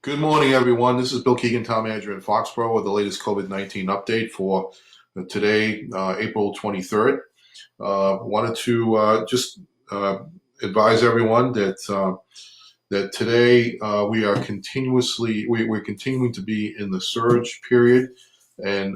Good morning, everyone. This is Bill Keegan, Town Manager in Foxboro, with the latest COVID-19 update for today, April 23rd. Wanted to just advise everyone that today we're continuing to be in the surge period, and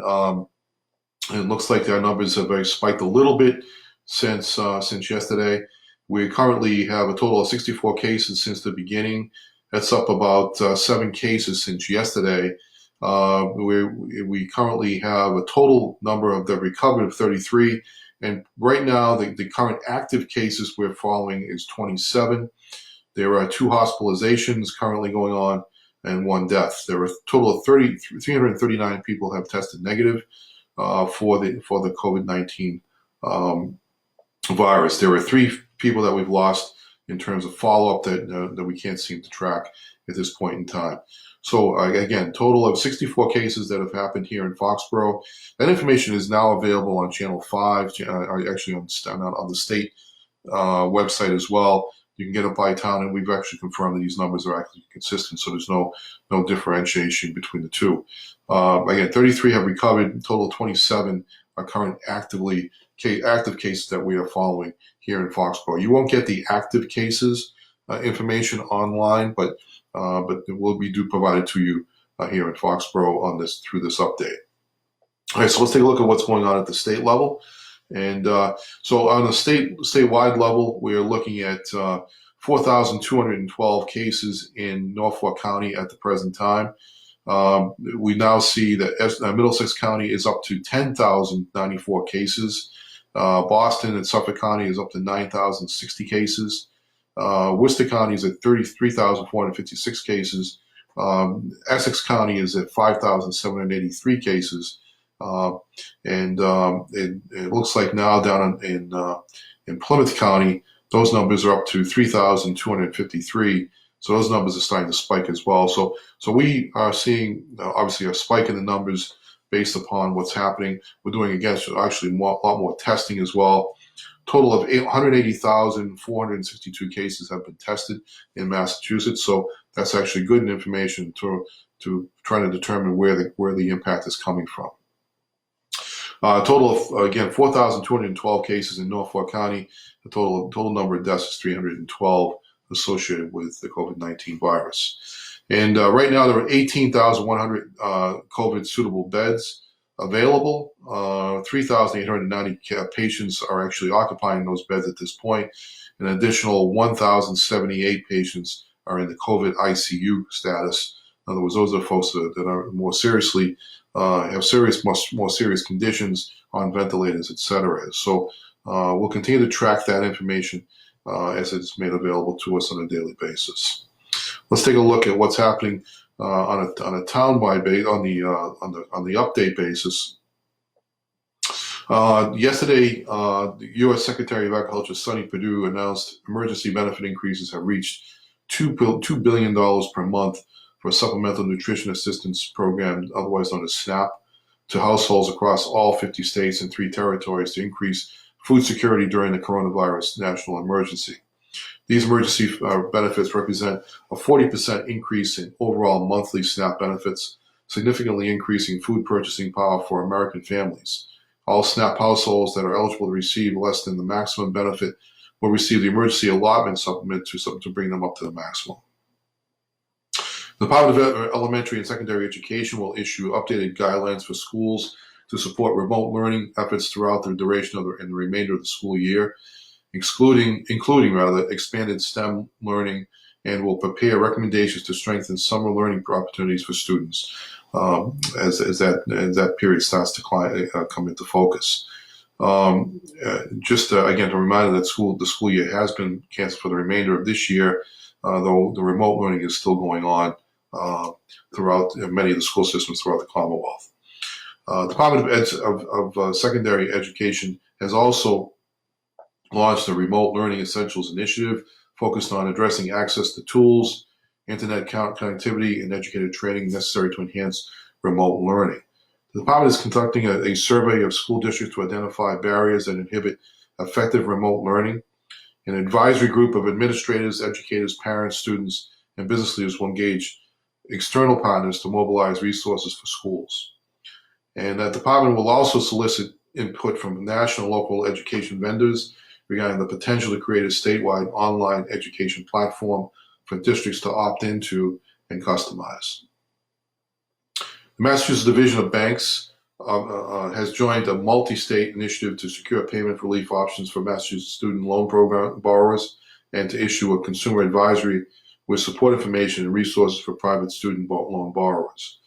it looks like our numbers have spiked a little bit since yesterday. We currently have a total of 64 cases since the beginning. That's up about 7 cases since yesterday. We currently have a total number of the recovered of 33, and right now the current active cases we're following is 27. There are 2 hospitalizations currently going on and 1 death. There are a total of 339 people have tested negative for the COVID-19 virus. There are 3 people that we've lost in terms of follow-up that we can't seem to track at this point in time. So again, total of 64 cases that have happened here in Foxboro. That information is now available on Channel 5, actually on the state website as well. You can get it by town, and we've actually confirmed that these numbers are actually consistent, so there's no differentiation between the two. Again, 33 have recovered. A total of 27 are current active cases that we are following here in Foxboro. You won't get the active cases information online, but it will be provided to you here in Foxboro through this update. All right, so let's take a look at what's going on at the state level. And so on the statewide level, we are looking at 4,212 cases in Norfolk County at the present time. We now see that Middlesex County is up to 10,094 cases. Boston and Suffolk County is up to 9,060 cases. Worcester County is at 33,456 cases. Essex County is at 5,783 cases. And it looks like now down in Plymouth County, those numbers are up to 3,253. So those numbers are starting to spike as well. So we are seeing obviously a spike in the numbers based upon what's happening. We're doing actually a lot more testing as well. Total of 180,462 cases have been tested in Massachusetts. So that's actually good information to try to determine where the impact is coming from. Total of, again, 4,212 cases in Norfolk County. The total number of deaths is 312 associated with the COVID-19 virus. And right now there are 18,100 COVID-suitable beds available. 3,890 patients are actually occupying those beds at this point. An additional 1,078 patients are in the COVID ICU status. In other words, those are folks that are more seriously have more serious conditions on ventilators, etc. So we'll continue to track that information as it's made available to us on a daily basis. Let's take a look at what's happening on a town-wide base on the update basis. Yesterday, the U.S. Secretary of Agriculture Sonny Perdue announced emergency benefit increases have reached $2 billion per month for a supplemental nutrition assistance program, otherwise known as SNAP, to households across all 50 states and 3 territories to increase food security during the coronavirus national emergency. These emergency benefits represent a 40% increase in overall monthly SNAP benefits, significantly increasing food purchasing power for American families. All SNAP households that are eligible to receive less than the maximum benefit will receive the emergency allotment supplement to bring them up to the maximum. The Department of Elementary and Secondary Education will issue updated guidelines for schools to support remote learning efforts throughout the duration of the remainder of the school year, including expanded STEM learning, and will prepare recommendations to strengthen summer learning opportunities for students as that period starts to come into focus. Just again, a reminder that the school year has been canceled for the remainder of this year, though the remote learning is still going on throughout many of the school systems throughout the Commonwealth. Department of Secondary Education has also launched a Remote Learning Essentials Initiative focused on addressing access to tools, internet connectivity, and educator training necessary to enhance remote learning. The department is conducting a survey of school districts to identify barriers that inhibit effective remote learning. An advisory group of administrators, educators, parents, students, and business leaders will engage external partners to mobilize resources for schools. And that department will also solicit input from national and local education vendors regarding the potential to create a statewide online education platform for districts to opt into and customize. The Massachusetts Division of Banks has joined a multi-state initiative to secure payment relief options for Massachusetts student loan program borrowers and to issue a consumer advisory with support information and resources for private student loan borrowers.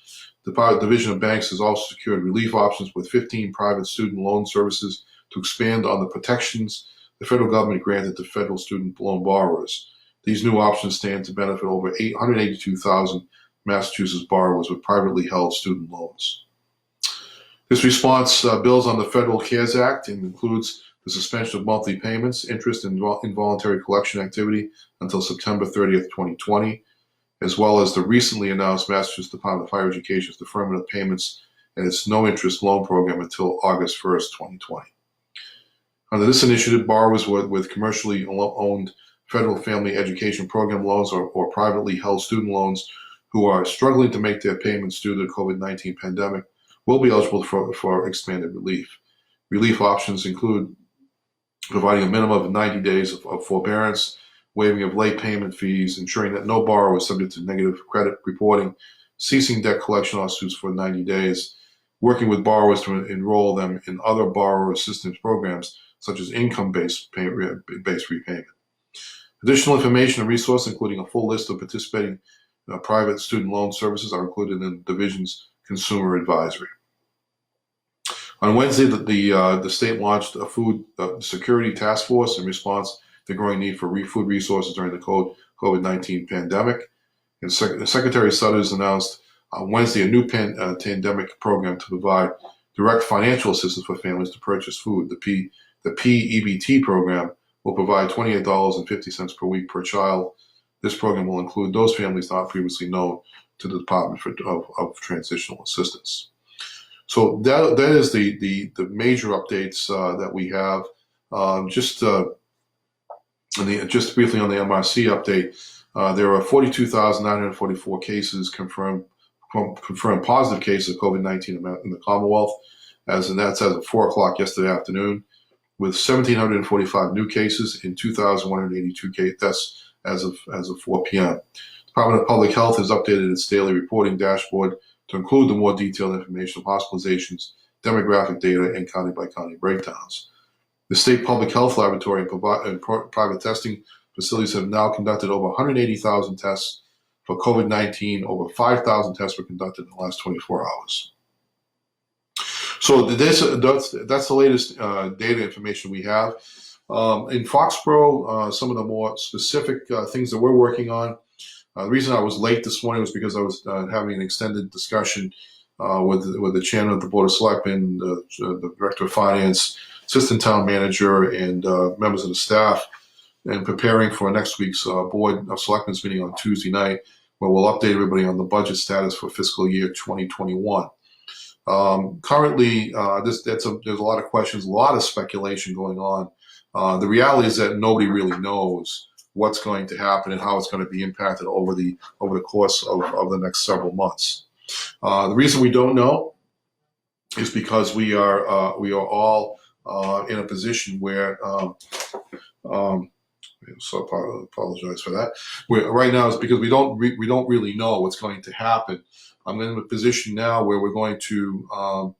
The Division of Banks has also secured relief options with 15 private student loan services to expand on the protections the federal government granted to federal student loan borrowers. These new options stand to benefit over 182,000 Massachusetts borrowers with privately held student loans. This response builds on the Federal CARES Act and includes the suspension of monthly payments, interest, and involuntary collection activity until September 30th, 2020, as well as the recently announced Massachusetts Department of Higher Education's deferment of payments and its no-interest loan program until August 1st, 2020. Under this initiative, borrowers with commercially owned federal family education program loans or privately held student loans who are struggling to make their payments due to the COVID-19 pandemic will be eligible for expanded relief. Relief options include providing a minimum of 90 days of forbearance, waiving of late payment fees, ensuring that no borrower is subject to negative credit reporting, ceasing debt collection lawsuits for 90 days, working with borrowers to enroll them in other borrower assistance programs such as income-based repayment. Additional information and resources, including a full list of participating private student loan services, are included in the division's consumer advisory. On Wednesday, the state launched a food security task force in response to the growing need for food resources during the COVID-19 pandemic. And Secretary Sutters announced on Wednesday a new pandemic program to provide direct financial assistance for families to purchase food. The PEBT program will provide $28.50 per week per child. This program will include those families not previously known to the Department of Transitional Assistance. So that is the major updates that we have. Just briefly on the MRC update, there are 42,944 cases confirmed positive cases of COVID-19 in the Commonwealth, that's as of 4 o'clock yesterday afternoon, with 1,745 new cases and 2,182 deaths as of 4 p.m. Department of Public Health has updated its daily reporting dashboard to include the more detailed information of hospitalizations, demographic data, and county-by-county breakdowns. The State Public Health Laboratory and private testing facilities have now conducted over 180,000 tests for COVID-19. Over 5,000 tests were conducted in the last 24 hours. So that's the latest data information we have. In Foxboro, some of the more specific things that we're working on. The reason I was late this morning was because I was having an extended discussion with the chairman of the Board of Selectmen, the Director of Finance, Assistant Town Manager, and members of the staff, and preparing for next week's Board of Selectmen's meeting on Tuesday night, where we'll update everybody on the budget status for fiscal year 2021. Currently, there's a lot of questions, a lot of speculation going on. The reality is that nobody really knows what's going to happen and how it's going to be impacted over the course of the next several months. The reason we don't know is because we are all in a position where so I apologize for that. Right now is because we don't really know what's going to happen. I'm in a position now where we're going to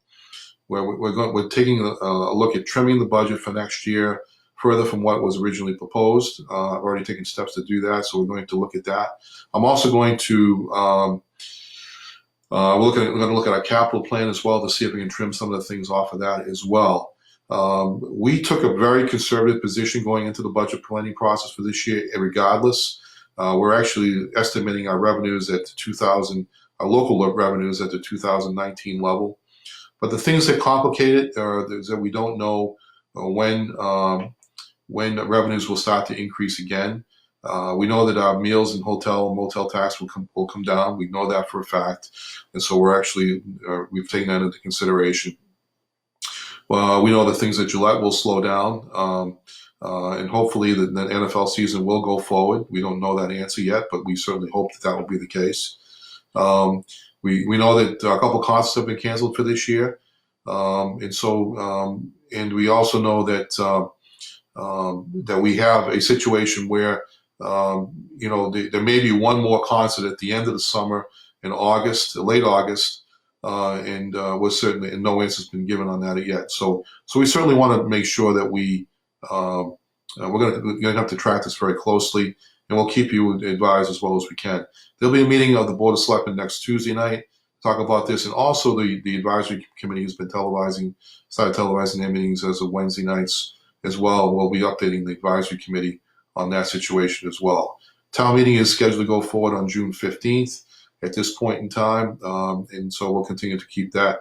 we're taking a look at trimming the budget for next year further from what was originally proposed. I've already taken steps to do that, so we're going to look at that. I'm also going to we're going to look at our capital plan as well to see if we can trim some of the things off of that as well. We took a very conservative position going into the budget planning process for this year, regardless. We're actually estimating our revenues at our local revenues at the 2019 level. But the things that complicate it is that we don't know when revenues will start to increase again. We know that our meals and hotel and motel tax will come down. We know that for a fact, and so we've taken that into consideration. We know that things at Gillette will slow down, and hopefully the NFL season will go forward. We don't know that answer yet, but we certainly hope that will be the case. We know that a couple concerts have been canceled for this year, and we also know that that we have a situation where there may be one more concert at the end of the summer in August, late August, and we're certainly, and no answer's been given on that yet. So we certainly want to make sure that we're going to have to track this very closely, and we'll keep you advised as well as we can. There'll be a meeting of the Board of Selectmen next Tuesday night to talk about this, and also the advisory committee has been started televising their meetings as of Wednesday nights as well. We'll be updating the advisory committee on that situation as well. Town meeting is scheduled to go forward on June 15th at this point in time, and so we'll continue to keep that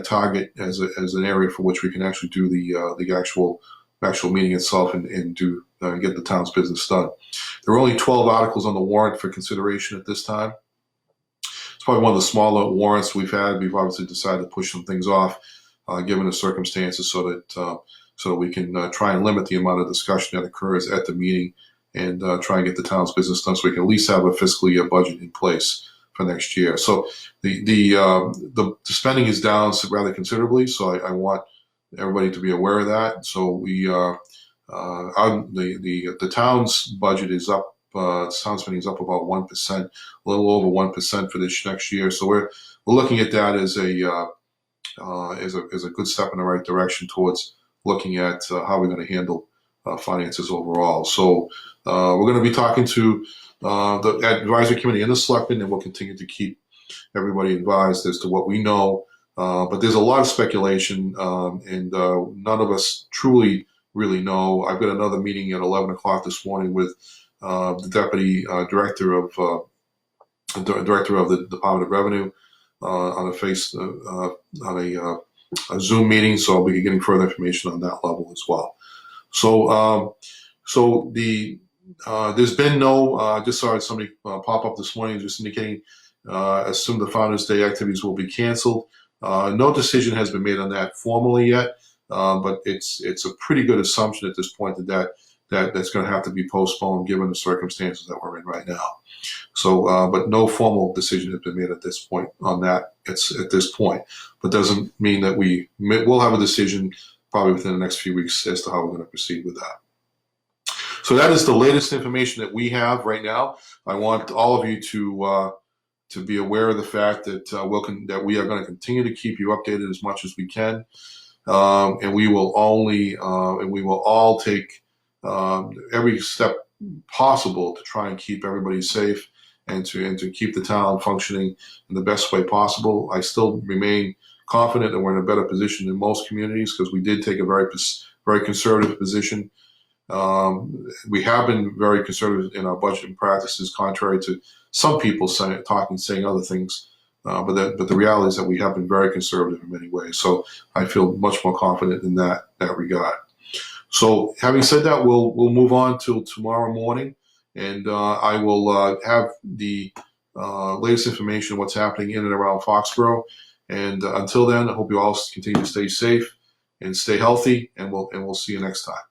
target as an area for which we can actually do the actual meeting itself and do get the town's business done. There are only 12 articles on the warrant for consideration at this time. It's probably one of the smaller warrants we've had. We've obviously decided to push some things off, given the circumstances, so that we can try and limit the amount of discussion that occurs at the meeting and try and get the town's business done, so we can at least have a fiscal year budget in place for next year. So the spending is down rather considerably. So I want everybody to be aware of that. So the town's budget is up. Town spending is up about 1%, a little over 1% for this next year. So we're looking at that as a good step in the right direction towards looking at how we're going to handle finances overall. So we're going to be talking to the advisory committee and the selectmen, and we'll continue to keep everybody advised as to what we know. But there's a lot of speculation, and none of us truly really know. I've got another meeting at 11 o'clock this morning with the deputy director of the Department of Revenue on a Zoom meeting, so I'll be getting further information on that level as well. So there's been no. Just saw somebody pop up this morning just indicating assume the Founders Day activities will be canceled. No decision has been made on that formally yet, but it's a pretty good assumption at this point that's going to have to be postponed given the circumstances that we're in right now. So, but no formal decision has been made at this point on that. It's at this point, but doesn't mean that we'll have a decision probably within the next few weeks as to how we're going to proceed with that. So that is the latest information that we have right now. I want all of you to be aware of the fact that that we are going to continue to keep you updated as much as we can, and we will all take every step possible to try and keep everybody safe and to keep the town functioning in the best way possible. I still remain confident that we're in a better position than most communities because we did take a very conservative position. We have been very conservative in our budgeting practices, contrary to some people saying other things. But the reality is that we have been very conservative in many ways. So I feel much more confident in that regard. So having said that, we'll move on till tomorrow morning, and I will have the latest information, what's happening in and around Foxboro. And until then, I hope you all continue to stay safe and stay healthy, and we'll see you next time.